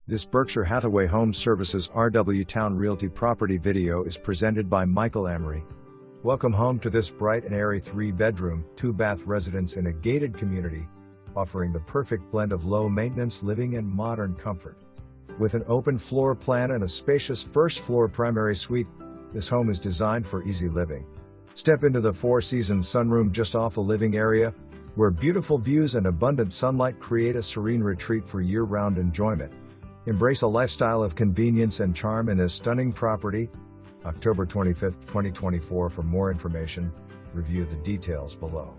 This Berkshire Hathaway HomeServices RW Towne Realty property video is presented by Michael.amory. Welcome home to this bright and airy 3-bedroom, 2-bath residence in a gated community, offering the perfect blend of low-maintenance living and modern comfort. With an open floor plan and a spacious first-floor primary suite, this home is designed for easy living. Step into the 4-season sunroom just off the living area, where beautiful views and abundant sunlight create a serene retreat for year-round enjoyment. Embrace a lifestyle of convenience and charm in this stunning property. October 25, 2024. For more information, review the details below.